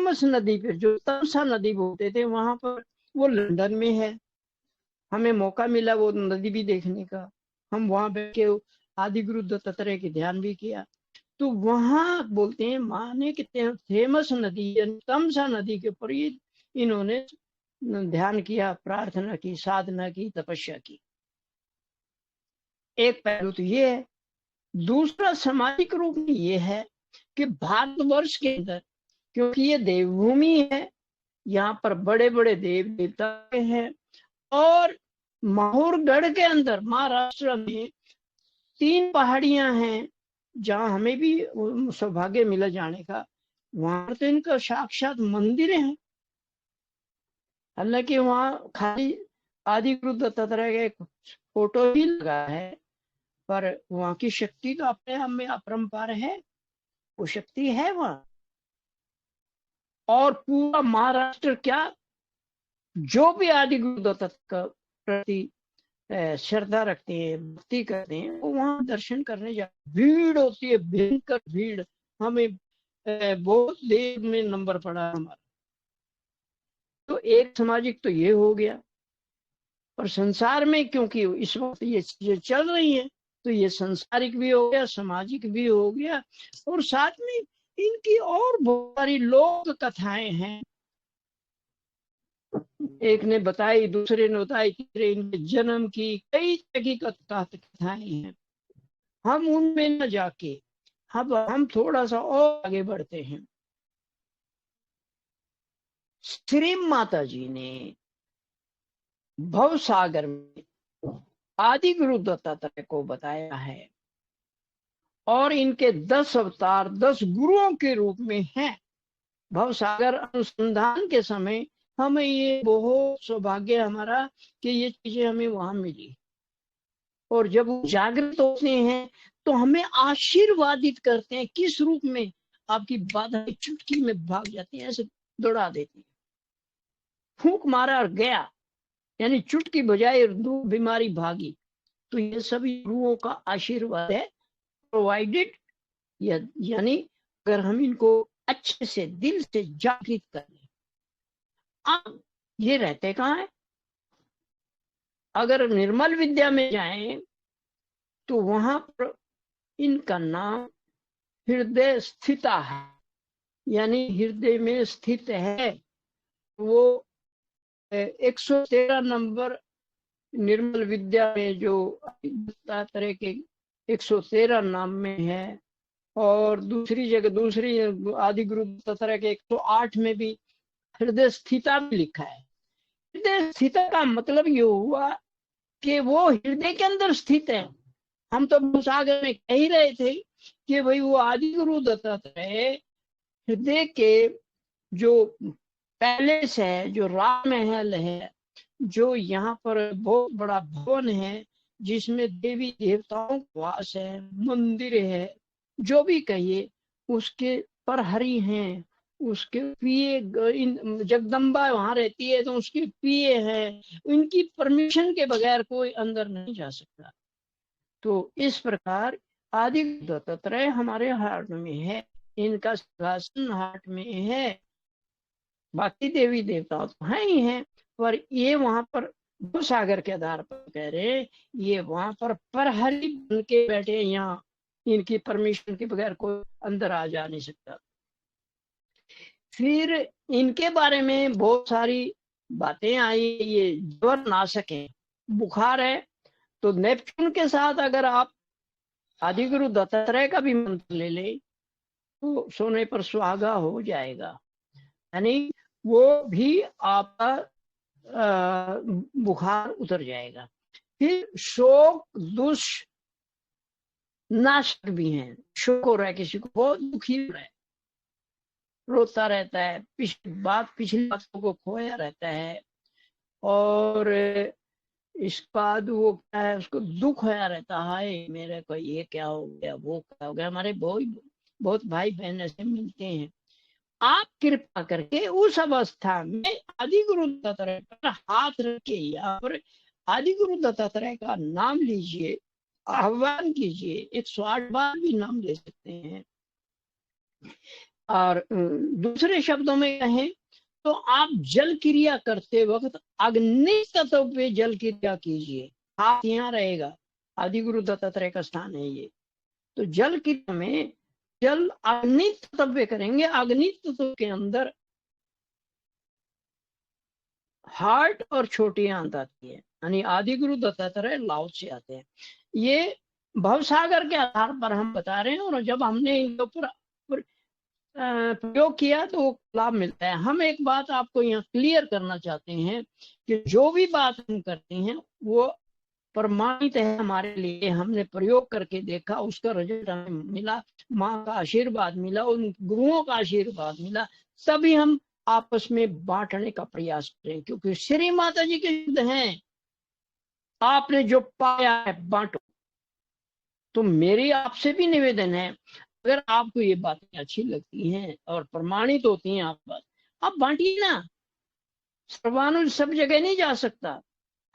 थेमस नदी पे, जो तमसा नदी बोलते थे, वहां पर, वो लंदन में है। हमें मौका मिला वो नदी भी देखने का। हम वहां बैठ के आदि गुरु दत्तात्रेय की ध्यान भी किया। तो वहां बोलते हैं माँ ने कि थेमस नदी, तमसा नदी के ऊपर इन्होंने ध्यान किया, प्रार्थना की, साधना की, तपस्या की। एक पहलू तो ये है। दूसरा सामाजिक रूप में ये है कि भारतवर्ष के अंदर, क्योंकि ये देवभूमि है, यहाँ पर बड़े बड़े देव देवता हैं, और माहौरगढ़ के अंदर महाराष्ट्र में 3 पहाड़ियां हैं जहां हमें भी सौभाग्य मिला जाने का। वहां तो इनका साक्षात मंदिर है। हालांकि वहां खाली आदि गुरु दत्तात्रेय का एक फोटो ही लगा है, पर वहां की शक्ति तो अपने आप में अपरंपार है। वो शक्ति है वहां। और पूरा महाराष्ट्र क्या, जो भी आदि गुरु दत्त का प्रति श्रद्धा रखते हैं, भक्ति करते हैं, वो वहां दर्शन करने जाते। भीड़ होती है, भयंकर भीड़। हमें बहुत देर में नंबर पड़ा हमारा। तो एक सामाजिक तो ये हो गया। और संसार में क्योंकि इस वक्त ये चीजें चल रही हैं, तो ये सांसारिक भी हो गया, सामाजिक भी हो गया। और साथ में इनकी और बहुत सारी लोक कथाएं हैं। एक ने बताई, दूसरे ने बताई, तीसरे इनके जन्म की कई तरह की कथाएं हैं। हम उनमें न जाके हम थोड़ा सा और आगे बढ़ते हैं। श्री माता जी ने भव सागर में आदि गुरु दत्तात्रेय को बताया है, और इनके 10 अवतार 10 गुरुओं के रूप में हैं। भव सागर अनुसंधान के समय हमें ये बहुत सौभाग्य हमारा कि ये चीजें हमें वहां मिली। और जब वो जागृत होते हैं तो हमें आशीर्वादित करते हैं। किस रूप में? आपकी बाधाएं चुटकी में भाग जाती हैं, ऐसे दौड़ा देती है। फूंक मारा और गया, यानी चुटकी बजाई और बीमारी भागी। तो ये सभी गुरुओं का आशीर्वाद है, प्रोवाइडेड। यानी अगर हम इनको अच्छे से दिल से जागृत करें। अब ये रहते कहाँ है? अगर निर्मल विद्या में जाएं तो वहां पर इनका नाम हृदय स्थिता है, यानी हृदय में स्थित है। वो 113 नंबर निर्मल विद्या में जो तरह के 113 नाम में है। और दूसरी जगह, दूसरी आदि गुरु दत्तात्रेय के 108 में भी हृदय स्थिता भी लिखा है। हृदय स्थिता का मतलब ये हुआ कि वो हृदय के अंदर स्थित है। हम तो भूसागर में कह ही रहे थे कि भाई वो आदि गुरु दत्तात्रेय हृदय के जो पैलेस है, जो राम महल है, जो यहाँ पर बहुत बड़ा भवन है जिसमें देवी देवताओं का वास है, मंदिर है, जो भी कहिए, उसके प्रहरी हैं, उसके पिए, जगदम्बा वहां रहती है तो उसके पिए हैं। उनकी परमिशन के बगैर कोई अंदर नहीं जा सकता। तो इस प्रकार आदि दत्तात्रेय हमारे हार्ट में है, इनका सिंहासन हार्ट में है। बाकी देवी देवता तो हैं ही हैं, पर ये वहां पर सागर के आधार पर कह रहे, ये वहां पर प्रहरी बन के बैठे। यहाँ इनकी परमिशन के बगैर कोई अंदर आ जा नहीं सकता। फिर इनके बारे में बहुत सारी बातें आई। ये ज्वर नाशक है, बुखार है, तो नेपच्यून के साथ अगर आप आदि गुरु दत्तात्रेय का भी मंत्र ले ले तो सोने पर सुहागा हो जाएगा। यानी वो भी आपका बुखार उतर जाएगा। फिर शोक दुष नाशक भी हैं। शोक हो रहा है, किसी को बहुत दुखी हो रहा है, रोता रहता है, पिछली बातों को खोया रहता है, और इस बाद वो क्या है, उसको दुख होया रहता है, मेरे को ये क्या हो गया, वो क्या हो गया। हमारे बहुत भाई बहन ऐसे मिलते हैं। आप कृपा करके उस अवस्था में आदि गुरु दत्तात्रेय पर हाथ रख के यहाँ पर आदि गुरु दत्तात्रेय का नाम लीजिए, आह्वान कीजिए। 108 बार भी नाम ले सकते हैं। और दूसरे शब्दों में कहें तो आप जल क्रिया करते वक्त अग्नि तत्व पे जल क्रिया कीजिए। हाथ यहाँ रहेगा, आदि गुरु दत्तात्रेय का स्थान है ये। तो जल क्रिया में जल अग्नि तत्व पे करेंगे। अग्नि तत्व के अंदर हार्ट और छोटी आंत आती है, यानी आदि गुरु दत्तात्रेय लाओ से आते हैं। ये भवसागर के आधार पर हम बता रहे हैं, और जब हमने इनके ऊपर प्रयोग किया तो लाभ मिलता है। हम एक बात आपको यहाँ क्लियर करना चाहते हैं कि जो भी बात हम करते हैं वो प्रमाणित है हमारे लिए। हमने प्रयोग करके देखा, उसका रिजल्ट हमें मिला, माँ का आशीर्वाद मिला, उन गुरुओं का आशीर्वाद मिला, तभी हम आपस में बांटने का प्रयास करें। क्योंकि श्री माता जी के शुद्ध हैं, आपने जो पाया है बांटो। तो मेरी आपसे भी निवेदन है, अगर आपको ये बातें अच्छी लगती हैं और प्रमाणित होती हैं आप बांटिए ना। सर्वानुज सब जगह नहीं जा सकता।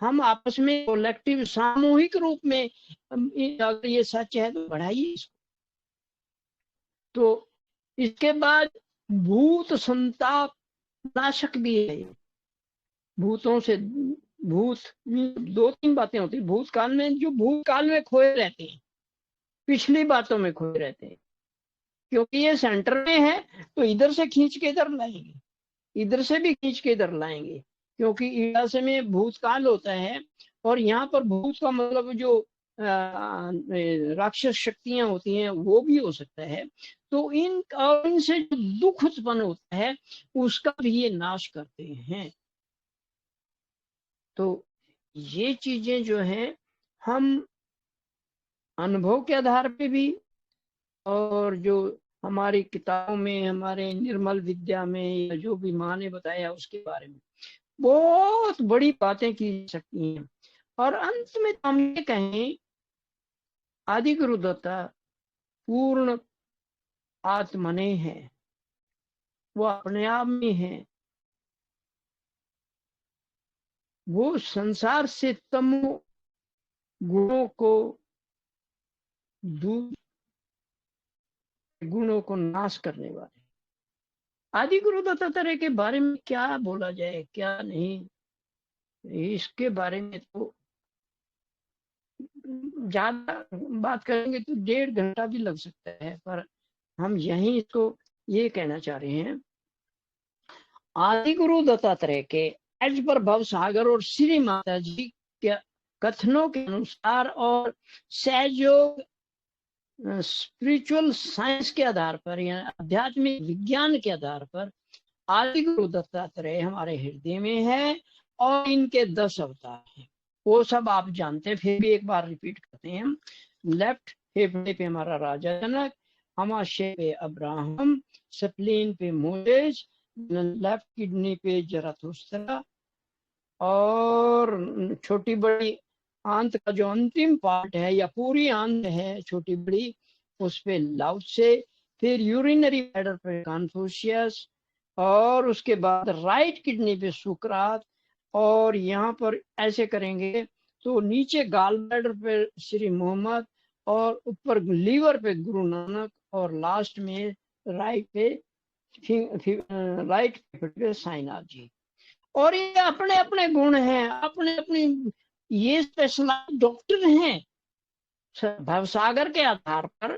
हम आपस में कलेक्टिव सामूहिक रूप में अगर ये सच है तो बढ़ाइए इसको। तो इसके बाद भूत संताप नाशक भी है। भूतों से भूत दो तीन बातें होती है भूतकाल में, जो भूतकाल में खोए रहते हैं, पिछली बातों में खोए रहते हैं। क्योंकि ये सेंटर में है तो इधर से खींच के इधर लाएंगे, इधर से भी खींच के इधर लाएंगे। क्योंकि ईड़ासे में भूतकाल होता है, और यहाँ पर भूत का मतलब जो राक्षस शक्तियां होती हैं वो भी हो सकता है। तो इनसे जो दुख उत्पन्न होता है उसका भी ये नाश करते हैं। तो ये चीजें जो है हम अनुभव के आधार पे भी, और जो हमारी किताबों में, हमारे निर्मल विद्या में, या जो भी माँ ने बताया उसके बारे में बहुत बड़ी बातें की जा सकती हैं। और अंत में हम ये कहें, आदि गुरु दत्ता पूर्ण आत्मने है, वो अपने आप में है। वो संसार से तमो गुणों को दूर, गुणों को नाश करने वाले आदि गुरु दत्तात्रेय के बारे में क्या बोला जाए क्या नहीं, इसके बारे में तो ज्यादा बात करेंगे तो 1.5 घंटा भी लग सकता है। पर हम यही इसको ये कहना चाह रहे हैं, आदि गुरु दत्तात्रेय के एज पर भव सागर और श्री माता जी के कथनों के अनुसार और सहयोग स्पिरिचुअल साइंस के आधार पर या आध्यात्मिक विज्ञान के आधार पर आदि गुरु दत्तात्रेय हमारे हृदय में है, और इनके 10 अवतार हैं। वो सब आप जानते हैं, फिर भी एक बार रिपीट करते हैं हम। लेफ्ट फेफड़े पे हमारा राजा जनक, अमाशय पे अब्राहम, स्प्लीन पे मोजेस, लेफ्ट किडनी पे जराथुस्त्रा, और छोटी बड़ी आंत का जो अंतिम पार्ट है या पूरी आंत है छोटी बड़ी, उस पे लाओ से, फिर यूरिनरी ब्लैडर पे कन्फ्यूशियस, और उसके बाद राइट किडनी पे सुकरात, और यहाँ पर ऐसे करेंगे तो नीचे गाल ब्लैडर पे श्री मोहम्मद, और ऊपर लीवर पे गुरु नानक, और लास्ट में राइट पे राइट पे साईनाथ जी। और ये अपने अपने गुण हैं, अपने अपने ये स्पेशलाइज डॉक्टर हैं। भवसागर के आधार पर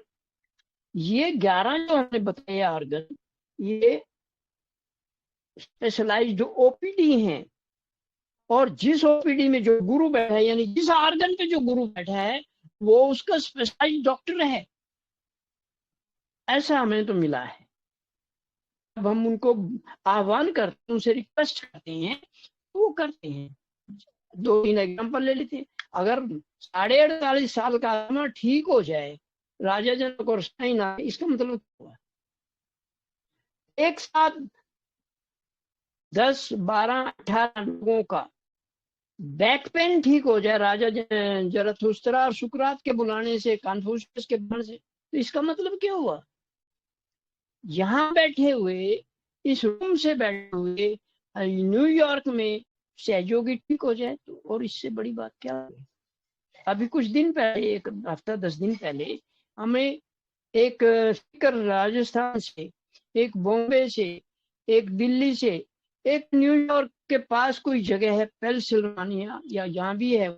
ये 11 जो हमने बताया ऑर्गन, ये स्पेशलाइज्ड ओपीडी हैं। और जिस ओपीडी में जो गुरु बैठा है, यानी जिस ऑर्गन पे जो गुरु बैठा है, वो उसका स्पेशलाइज्ड डॉक्टर है। ऐसा हमें तो मिला है। अब हम उनको आह्वान करते हैं, उनसे रिक्वेस्ट करते हैं, तो वो करते हैं। 2-3 एग्जाम्पल ले लेते हैं। अगर 48.5 साल का आदमी ठीक हो जाए, राजा जनक और साईनाथ, इसका मतलब क्या हुआ? एक साथ 10, 12, 18 लोगों का बैक पेन ठीक हो जाए राजा जरथुस्त्रा और सुकरात के बुलाने से, कन्फ्यूशियस के बुलाने से, तो इसका मतलब क्या हुआ? यहाँ बैठे हुए, इस रूम से बैठे हुए न्यूयॉर्क में सहयोगी ठीक हो जाए, तो और इससे बड़ी बात क्या है? अभी कुछ दिन पहले, 1 हफ्ता 10 दिन पहले, हमें एक स्पीकर राजस्थान से एक बॉम्बे से, एक दिल्ली से, एक न्यूयॉर्क के पास कोई जगह है पेंसिल्वानिया या जहाँ भी है,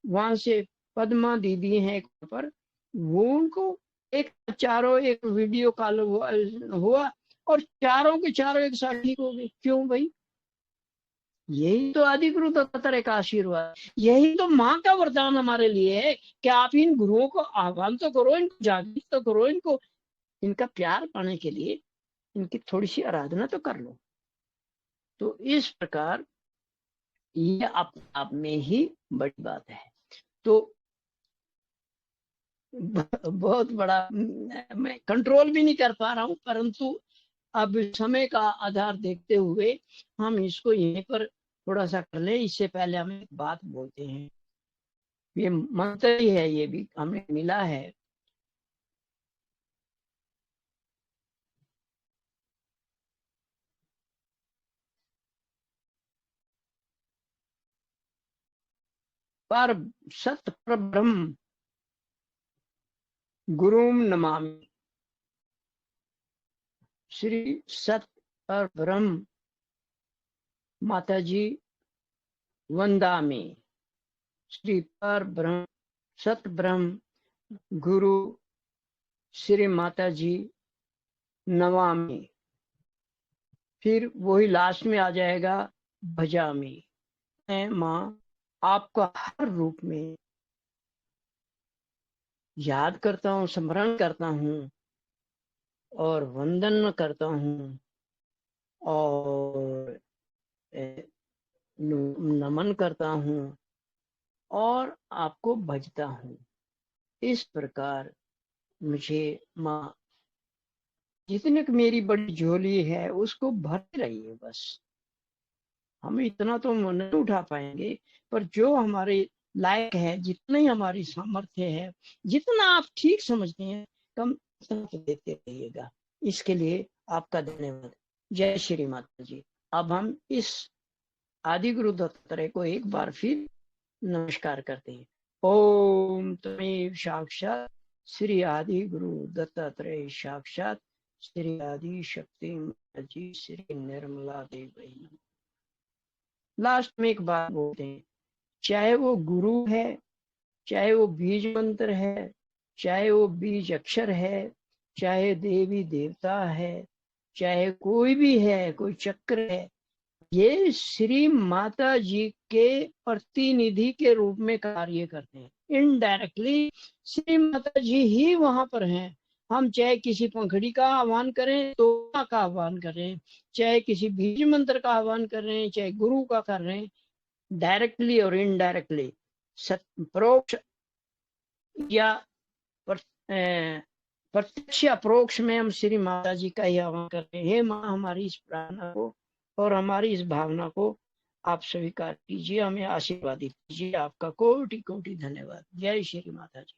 वहां से पद्मा दीदी हैं एक पर, वो उनको एक चारों एक वीडियो कॉल हुआ और चारों के चारों एक साथ ठीक हो गए। क्यों भाई? यही तो आदिगुरु दत्तात्रेय का आशीर्वाद, यही तो माँ का वरदान हमारे लिए है कि आप इन गुरुओं को आह्वान तो करो, इनको जागृत तो करो, इनको इनका प्यार पाने के लिए इनकी थोड़ी सी आराधना तो कर लो। तो इस प्रकार ये आप में ही बड़ी बात है। तो बहुत बड़ा मैं कंट्रोल भी नहीं कर पा रहा हूँ, परंतु अब समय का आधार देखते हुए हम इसको यहीं पर थोड़ा सा कर ले। इससे पहले हम एक बात बोलते हैं, ये मंत्र ही है, ये भी हमें मिला है। पर सत पर ब्रह्म गुरुम नमामि। श्री सत पर ब्रह्म माता जी वंदामि। श्री पर ब्रह्म सत ब्रह्म गुरु श्री माता जी नमामि। फिर वही लास्ट में आ जाएगा भजामि। मैं माँ आपका हर रूप में याद करता हूँ, स्मरण करता हूँ और वंदन करता हूँ और नमन करता हूँ और आपको भजता हूँ। इस प्रकार मुझे माँ जितने की मेरी बड़ी झोली है उसको भर रही है। बस हम इतना तो नहीं उठा पाएंगे, पर जो हमारे लायक है, जितनी हमारी सामर्थ्य है, जितना आप ठीक समझते हैं, कम उतना तो देते रहिएगा। इसके लिए आपका धन्यवाद। जय श्री माता जी। अब हम इस आदि गुरु दत्तात्रेय को एक बार फिर नमस्कार करते हैं। ओम तमेव साक्षात श्री आदि गुरु दत्तात्रेय साक्षात श्री आदि शक्ति जी श्री निर्मला देवी। लास्ट में एक बात बोलते हैं, चाहे वो गुरु है, चाहे वो बीज मंत्र है, चाहे वो बीज अक्षर है, चाहे देवी देवता है, चाहे कोई भी है, कोई चक्र है, ये श्री माता जी के प्रतिनिधि के रूप में कार्य करते हैं। इनडायरेक्टली श्री माता जी ही वहां पर हैं। हम चाहे किसी पंखड़ी का आह्वान करें तो का आह्वान करें, चाहे किसी बीज मंत्र का आह्वान कर रहे हैं, चाहे गुरु का कर रहे हैं, डायरेक्टली और इनडायरेक्टली, परोक्ष या प्रत्यक्ष अप्रोक्ष में हम श्री माता जी का ही आह्वान कर रहे हैं। हे माँ, हमारी इस प्रार्थना को और हमारी इस भावना को आप स्वीकार कीजिए, हमें आशीर्वादित कीजिए। आपका कोटि कोटि धन्यवाद। जय श्री माता जी।